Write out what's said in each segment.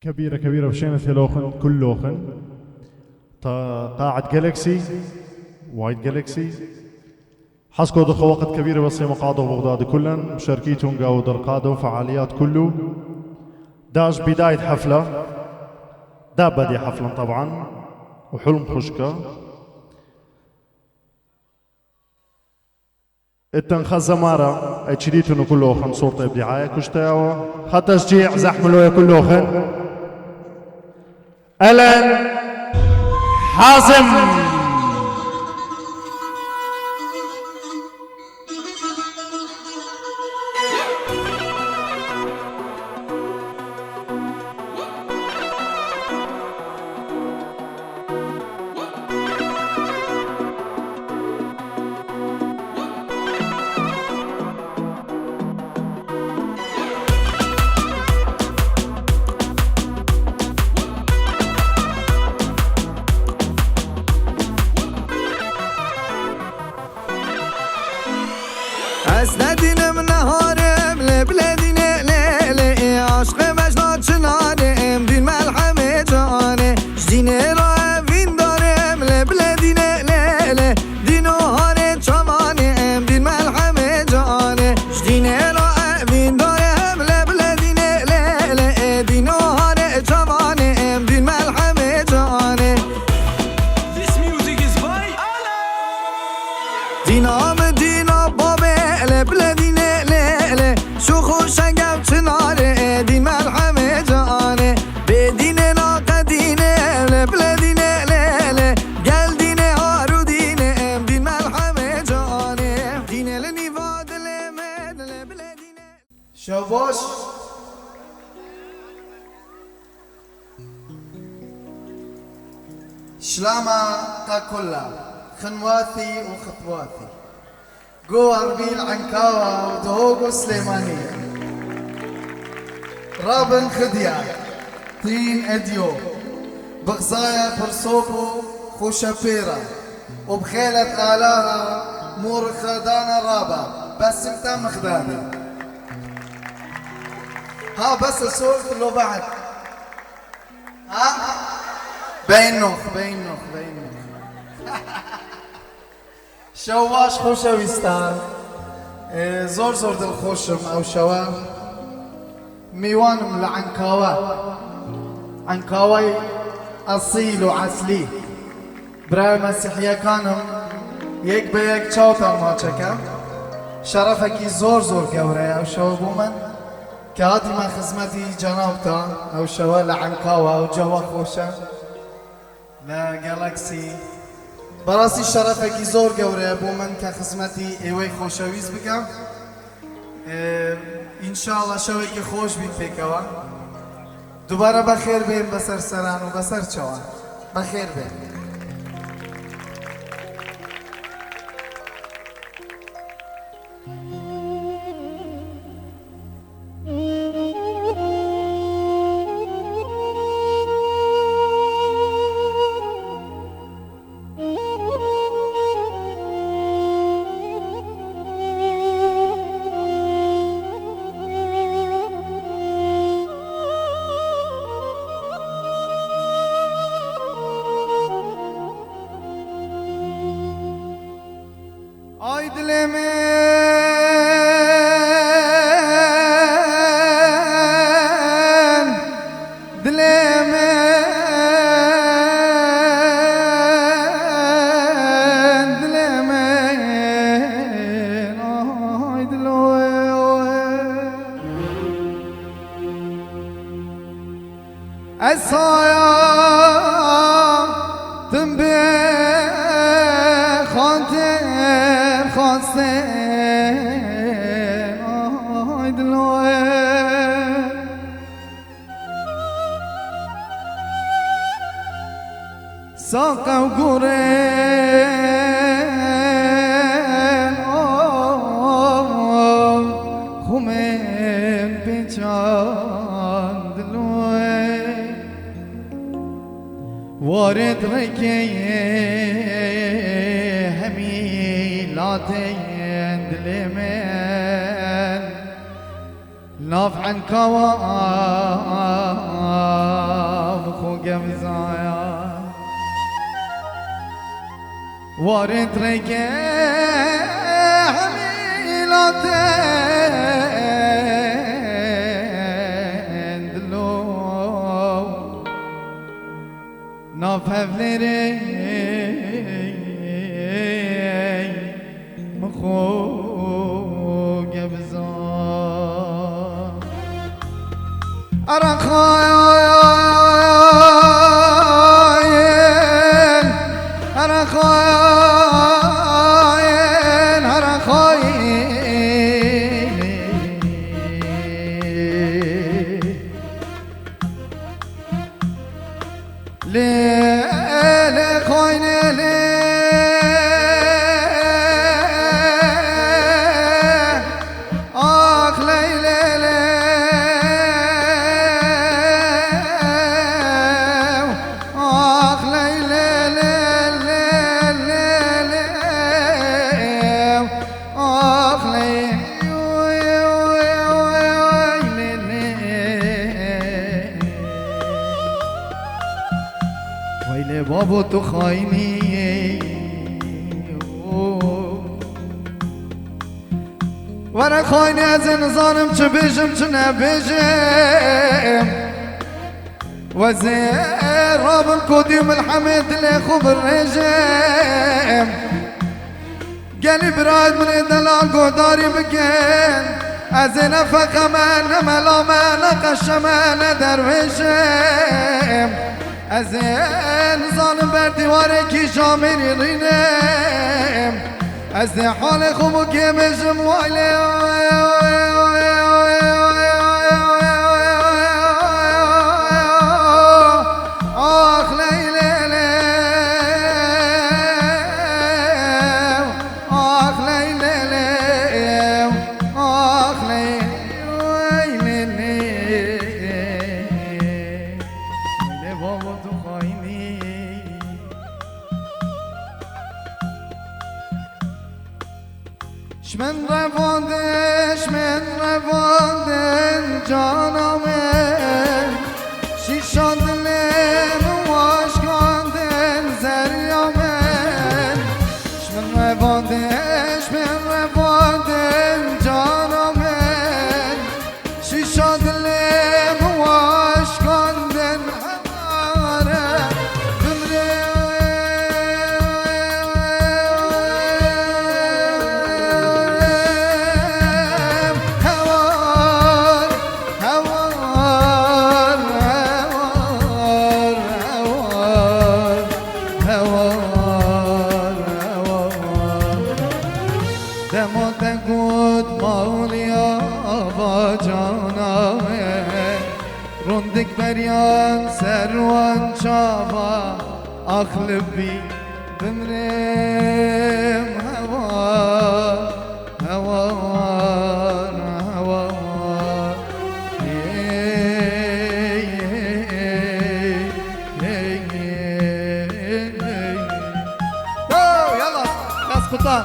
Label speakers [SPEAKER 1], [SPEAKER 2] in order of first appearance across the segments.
[SPEAKER 1] كبيرة كبيرة بشينة لوخن كل لوخن قاعد جالكسي وايد جالكسي حسكو دخو وقت كبيرة بس مقاضو بغداد كلن مشاركيتهم قاو درقادو فعاليات كله داش بداية حفلة دا بدي حفلة طبعا وحلم خشكة التنخز زمارة اتشريتون كله خن صورة بدعاية كشتاوا حتى تشجيع زحملوية كله خن ألن حازم
[SPEAKER 2] أسندين من نهارم لبلادين ليلي عشق مجنون شنارم دين ملحمة جاني جدين راوين دارم لبلادين ليلي دين هاري شماني دين ملحمة جاني جدين راوين دارم لبلادين ليلي دين هاري شماني دين ملحمة جاني
[SPEAKER 3] This music is by
[SPEAKER 2] دينام بلادي ليلي شو خوشنقم چناره دين ملحمة جاني بدين ناقدينه لبلادي ليلي قل دين هارو دينه دين ملحمة جاني دين لنيفاد لمد لبلادي
[SPEAKER 4] شاباش شلاما ككلها خنواثي وخطواتي جو أربيل عنكاوة ودهوغو سليمانية رابن خديا تين اديو بغزايا برسوبو خوشابيرا وبخيلة آلاها مور خدانا رابا بس امتا مخدانا ها بس السولف لو بعد ها بينوخ شواش خوشويستان زور زور دل خوشم او شوا ميوانم لعنكاوا عنكاوي اصيل وعسلي برای مسیحیه کانم یک به یک چاوتا ما چکم شرفکی زور زور گوره او شوا بومن که هاتی من خدمتی جنابتا او شوا لعنكاوا او جوا خوشم لگالاکسی براسی شرفکی زور گوره بو من که خدمتی ایوی خوشویز بگم انشاءالله شوی که خوش بین پیکوا دوباره بخیر بین بسر سران و بسر چوان بخیر بین
[SPEAKER 2] Ay dilemen ay dilemen Esayam tümbe خاطر خواسته آی دلوه ساقه و گورن خومن پیچان دلوه وارد رکیه همی لاتین دلمن ناف عنكوا وارد رگه همیلاتن دلو ناففلری مخو گبزان أرخاين أرخاين أرخاين ليلة خوين آخ ليلة آخ ليلة آخ ويلي بابو تو خايني ورا خايني از نظارم چه بجم چه نبجم وزير راب القديم الحمد لله خوب الرجم قالي براد من دلال قداري بكين از نفق من ملا من قشم درويشم از ظالم بر دیواره کی شامری رینم از حال خوب که مجم وایله آخ لیله آخ لیله آخ لیله بابا تو خاینی شمن رواندن جانامه شیشان دلم واشکاندن زریامن شمن رواندن جانامن شیشان دلم واشکاندن رندك بريان سروان شابا أخلبي بمرم هوار هوار هوار يلا ناس قطان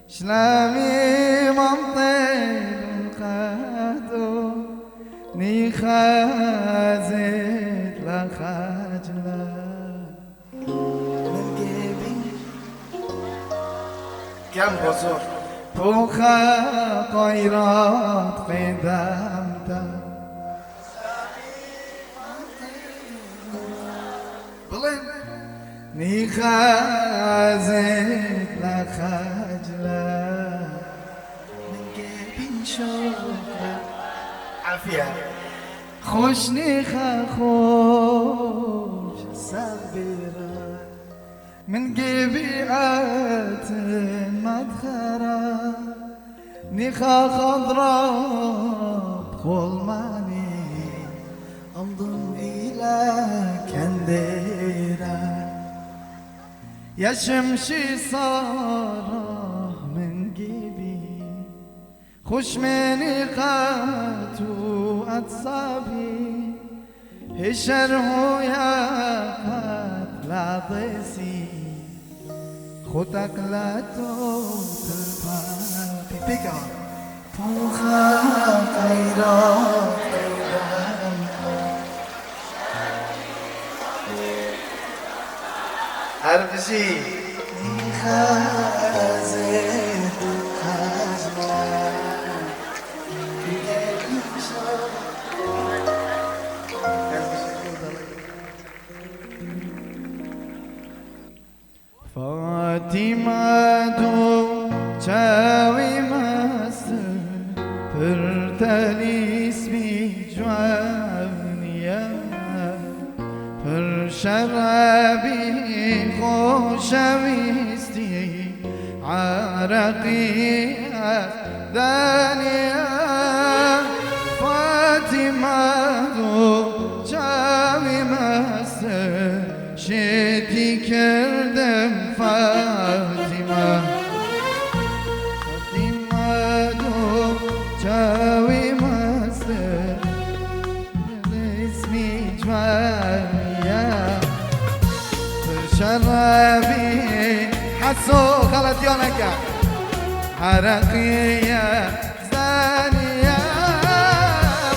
[SPEAKER 2] شلامي منطق قادو ني خازت لا خجلة
[SPEAKER 4] من جيبي كم بزرگ
[SPEAKER 2] بوخا قيرات قدامتا
[SPEAKER 4] بلين
[SPEAKER 2] ني خازت لا خجلة
[SPEAKER 4] من جيبي شوكة عافية
[SPEAKER 2] خوشني خوش
[SPEAKER 4] صبرا
[SPEAKER 2] من قبيعات مدخرة نخا خضراء بخول ماني
[SPEAKER 4] انضم إلى كنديرة
[SPEAKER 2] يا شمشي صار من قبي خوش مني قاتو أتصابي هشره يا قتل ضيسي خطك لا تطلع
[SPEAKER 4] بيكا فوخا خيرات قدام عارف شي خازت خازنا
[SPEAKER 2] فاطمه دو چاوی مست پرتنی اسمی جوانیه پر شرابی خوشویستی عرقی دانیه فاطمه دو چاوی مست شتی کردم فاطمه فاطمه دو چاوی مست اسمی جوانیه شرابي حسو غلط يونك حرقية زانية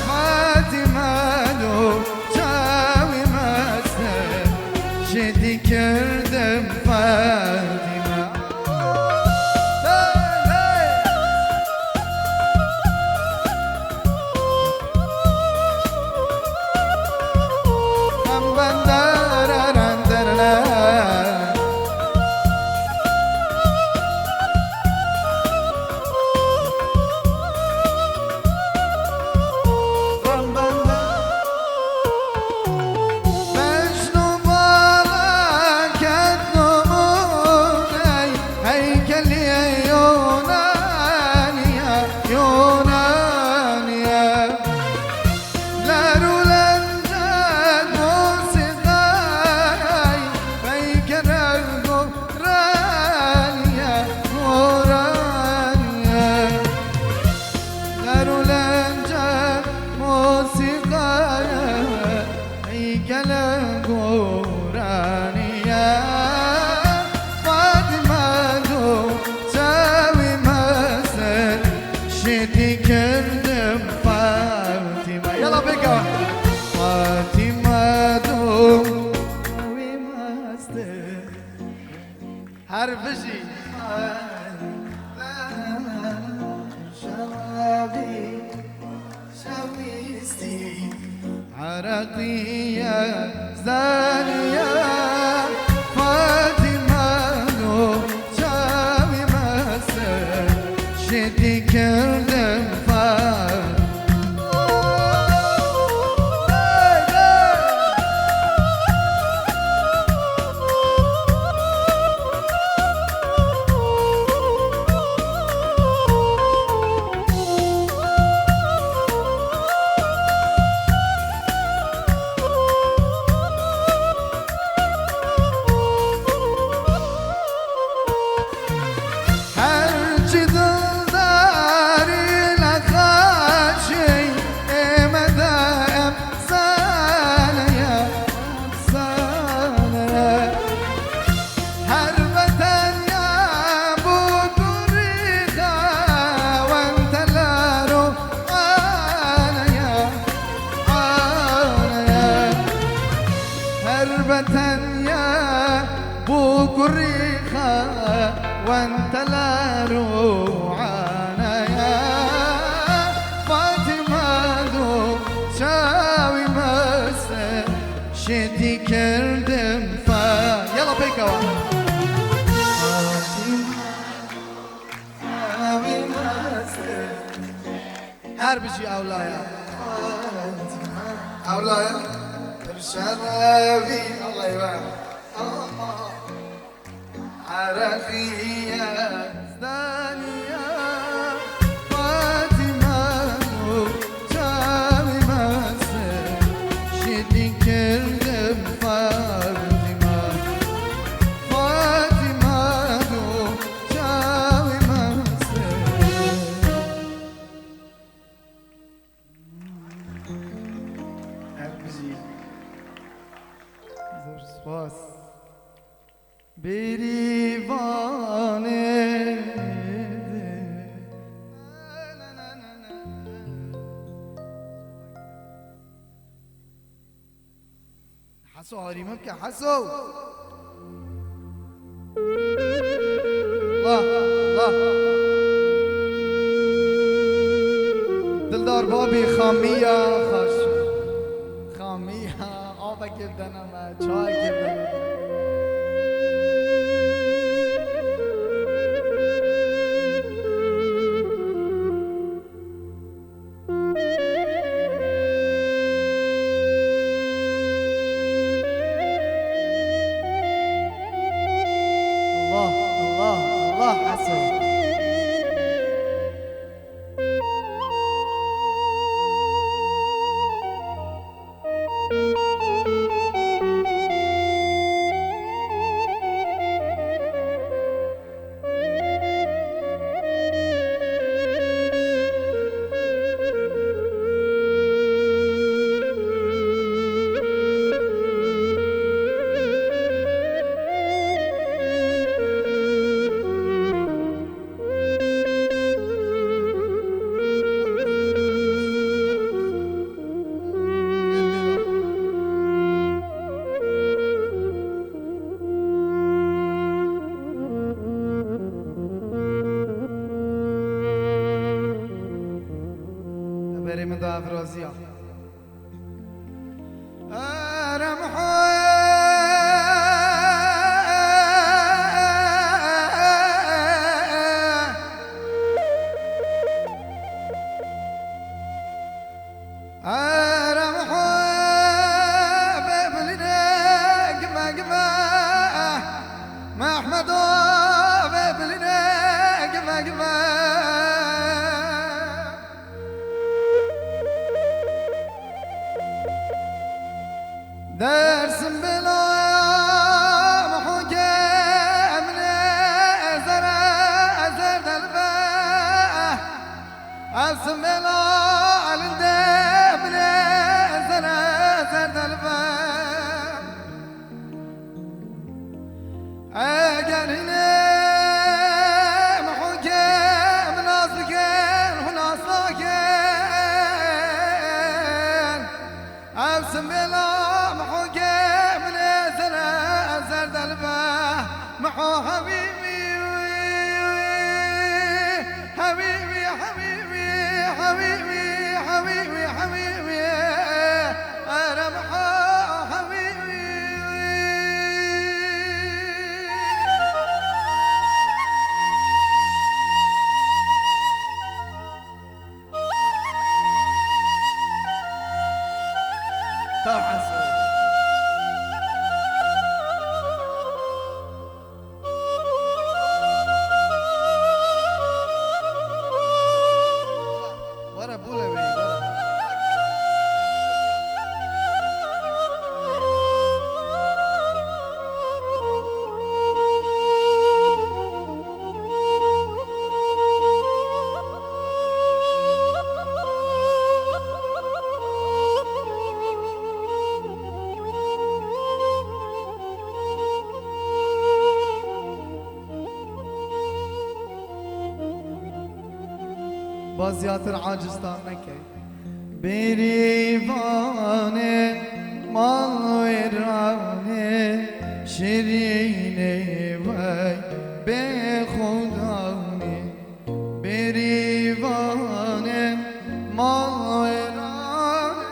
[SPEAKER 2] فاطمة دو جاوي مستر شدي كردم فاطمة كردم فاطمة يلا بقى فاطمة دوم وماستر حرف شي
[SPEAKER 4] شرابي شويستي
[SPEAKER 2] عرقية زانية فاطمة دوم شاوي ماستر شدي كردم فاطمة هرچی دل
[SPEAKER 4] هر بجي أولايا أولايا الشرابي الله يبارك عرفية زدانية فاطمة جاوي مسر شدي كردم فاطمة فاطمة جاوي مسر أبجي زور سواس بریوانه حسو هاريمه بك حسو الله الله دلدار بابی خامیه خوش خامیه آب گردنم چای گردنم الله حسن بریم دو افرازی ها درسم بلا محوكم نزر أزر دلبه أرسم بلا عالندب نزر أزر دلبه أقرنا محوكم ناصركن وناصركن أرسم بلا محو حبيبي حبيبي حبيبي حبيبي حبيبي حبيبي أنا محو حبيبي طبعا بازیاتر عاجزتان نکی بریوانه مال ویرانه شیرینه وی به خدانه بریوانه مال ویرانه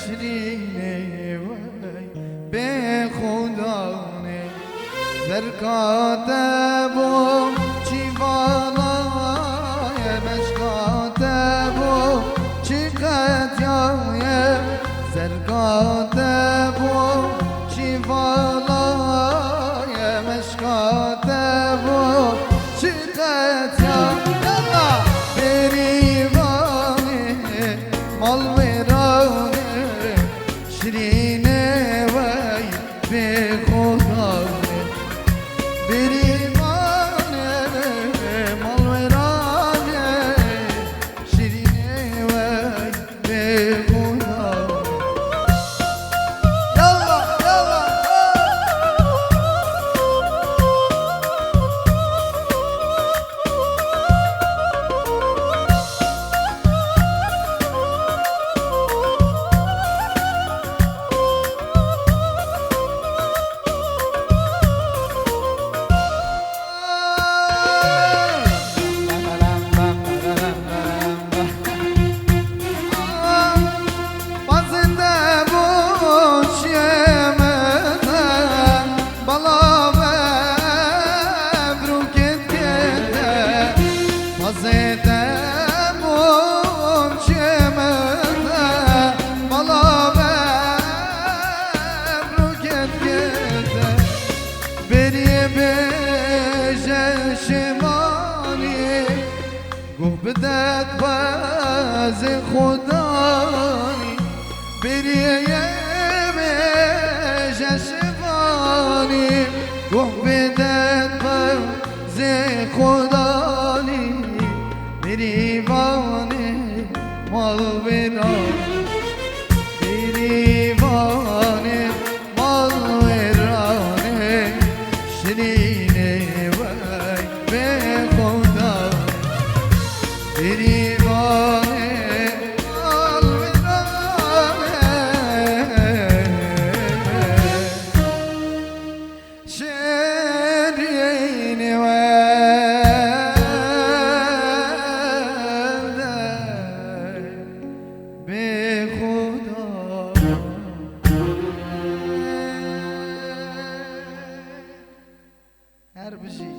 [SPEAKER 4] شیرینه وی به خدانه زرکاته بو چی بالا مشکاته بو
[SPEAKER 2] مشکات بو شیفالای مشکات بو شیقت یا بریوانه مال ورانه شیرینه وی به خدا بریوانه مال ورانه شیرینه وی به خدا یالا یالا بدت باز خدایی بریه ششوانی گوه بدت باز خدایی بریوانه مال برانی بریوانه مال برانی شرینه وی به خدا بریوانه شیرینه به خدا هر بشی